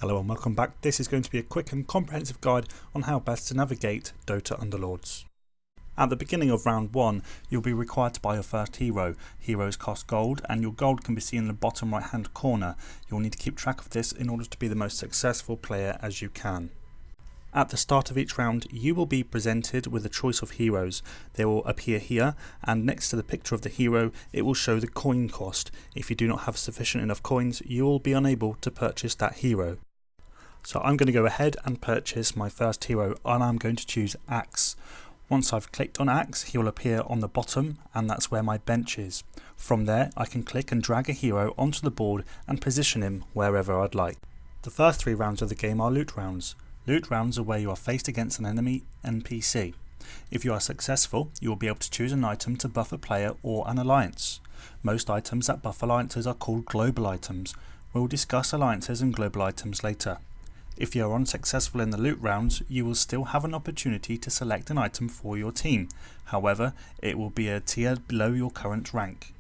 Hello and welcome back. This is going to be a quick and comprehensive guide on how best to navigate Dota Underlords. At the beginning of round 1, you'll be required to buy your first hero. Heroes cost gold, and your gold can be seen in the bottom right hand corner. You'll need to keep track of this in order to be the most successful player as you can. At the start of each round, you will be presented with a choice of heroes. They will appear here, and next to the picture of the hero, it will show the coin cost. If you do not have sufficient enough coins, you will be unable to purchase that hero. So I'm going to go ahead and purchase my first hero, and I'm going to choose Axe. Once I've clicked on Axe, he will appear on the bottom, and that's where my bench is. From there, I can click and drag a hero onto the board and position him wherever I'd like. The first 3 rounds of the game are loot rounds. Loot rounds are where you are faced against an enemy NPC. If you are successful, you will be able to choose an item to buff a player or an alliance. Most items that buff alliances are called global items. We'll discuss alliances and global items later. If you are unsuccessful in the loot rounds, you will still have an opportunity to select an item for your team. However, it will be a tier below your current rank.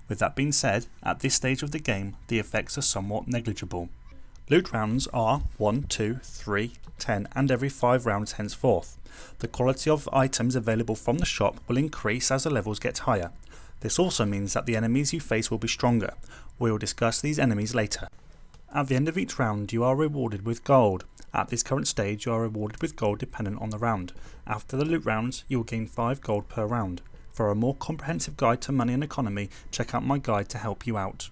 With that being said, at this stage of the game, the effects are somewhat negligible. Loot rounds are 1, 2, 3, 10 and every 5 rounds henceforth. The quality of items available from the shop will increase as the levels get higher. This also means that the enemies you face will be stronger. We will discuss these enemies later. At the end of each round, you are rewarded with gold. At this current stage, you are rewarded with gold dependent on the round. After the loot rounds, you will gain 5 gold per round. For a more comprehensive guide to money and economy, check out my guide to help you out.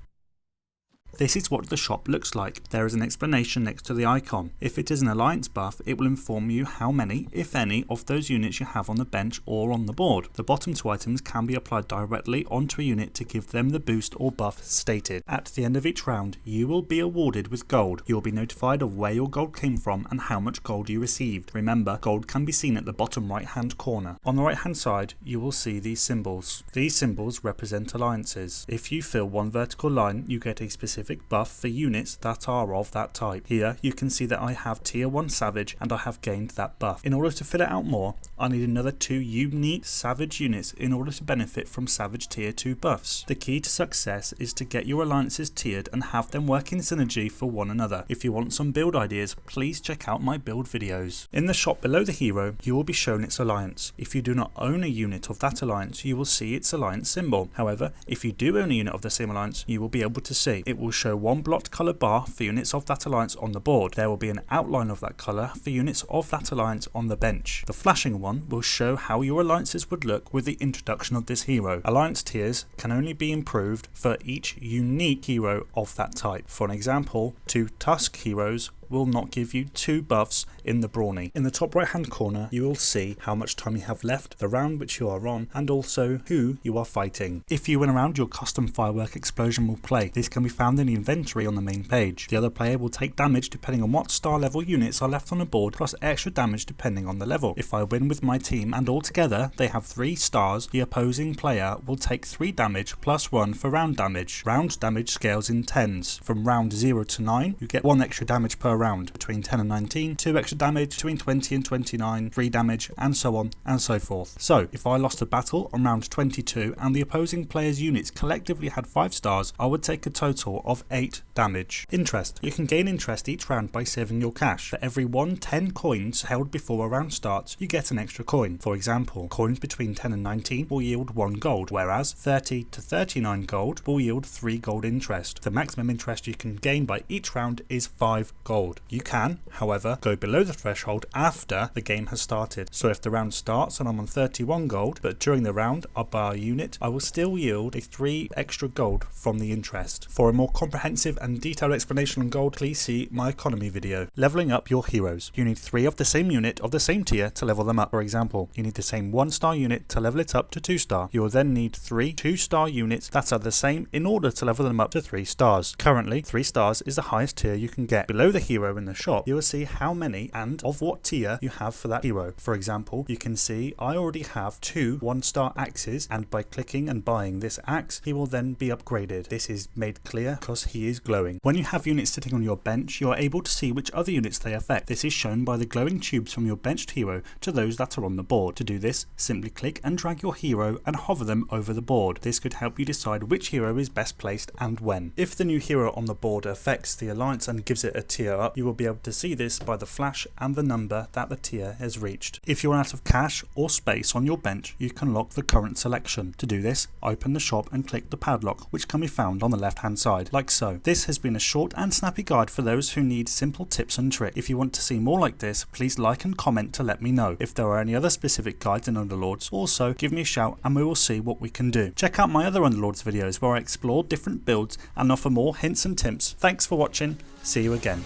This is what the shop looks like. There is an explanation next to the icon. If it is an alliance buff, it will inform you how many, if any, of those units you have on the bench or on the board. The bottom 2 items can be applied directly onto a unit to give them the boost or buff stated. At the end of each round, you will be awarded with gold. You will be notified of where your gold came from and how much gold you received. Remember, gold can be seen at the bottom right hand corner. On the right hand side, you will see these symbols. These symbols represent alliances. If you fill one vertical line, you get a specific buff for units that are of that type. Here you can see that I have tier 1 Savage and I have gained that buff. In order to fill it out more, I need another 2 unique Savage units in order to benefit from Savage tier 2 buffs. The key to success is to get your alliances tiered and have them work in synergy for one another. If you want some build ideas, please check out my build videos. In the shop below the hero, you will be shown its alliance. If you do not own a unit of that alliance, you will see its alliance symbol. However, if you do own a unit of the same alliance, you will be able to see. It will show one blocked colour bar for units of that alliance on the board. There will be an outline of that colour for units of that alliance on the bench. The flashing one will show how your alliances would look with the introduction of this hero. Alliance tiers can only be improved for each unique hero of that type. For an example, 2 Tusk heroes will not give you 2 buffs in the Brawny. In the top right hand corner, you will see how much time you have left, the round which you are on, and also who you are fighting. If you win a round, your custom firework explosion will play. This can be found in the inventory on the main page. The other player will take damage depending on what star level units are left on the board, plus extra damage depending on the level. If I win with my team and altogether they have 3 stars, the opposing player will take 3 damage plus 1 for round damage. Round damage scales in 10s. From round 0 to 9, you get 1 extra damage per round. Between 10 and 19, 2 extra damage, between 20 and 29, 3 damage, and so on and so forth. So, if I lost a battle on round 22 and the opposing player's units collectively had 5 stars, I would take a total of 8 damage. Interest. You can gain interest each round by saving your cash. For every 10 coins held before a round starts, you get an extra coin. For example, coins between 10 and 19 will yield 1 gold, whereas 30 to 39 gold will yield 3 gold interest. The maximum interest you can gain by each round is 5 gold. You can, however, go below the threshold after the game has started. So if the round starts and I'm on 31 gold, but during the round I buy a unit, I will still yield a 3 extra gold from the interest. For a more comprehensive and detailed explanation on gold, please see my economy video. Leveling up your heroes. You need 3 of the same unit of the same tier to level them up. For example, you need the same 1-star unit to level it up to 2-star. You will then need 3 2-star units that are the same in order to level them up to 3 stars. Currently, 3 stars is the highest tier you can get. Below the hero in the shop, you will see how many and of what tier you have for that hero. For example, you can see I already have 2 1-star axes, and by clicking and buying this axe, he will then be upgraded. This is made clear because he is glowing. When you have units sitting on your bench, you are able to see which other units they affect. This is shown by the glowing tubes from your benched hero to those that are on the board. To do this, simply click and drag your hero and hover them over the board. This could help you decide which hero is best placed and when. If the new hero on the board affects the alliance and gives it a tier up, you will be able to see this by the flash and the number that the tier has reached. If you're out of cash or space on your bench, you can lock the current selection. To do this, open the shop and click the padlock, which can be found on the left hand side, like so. This has been a short and snappy guide for those who need simple tips and tricks. If you want to see more like this, please like and comment to let me know. If there are any other specific guides in Underlords, also give me a shout and we will see what we can do. Check out my other Underlords videos where I explore different builds and offer more hints and tips. Thanks for watching, see you again.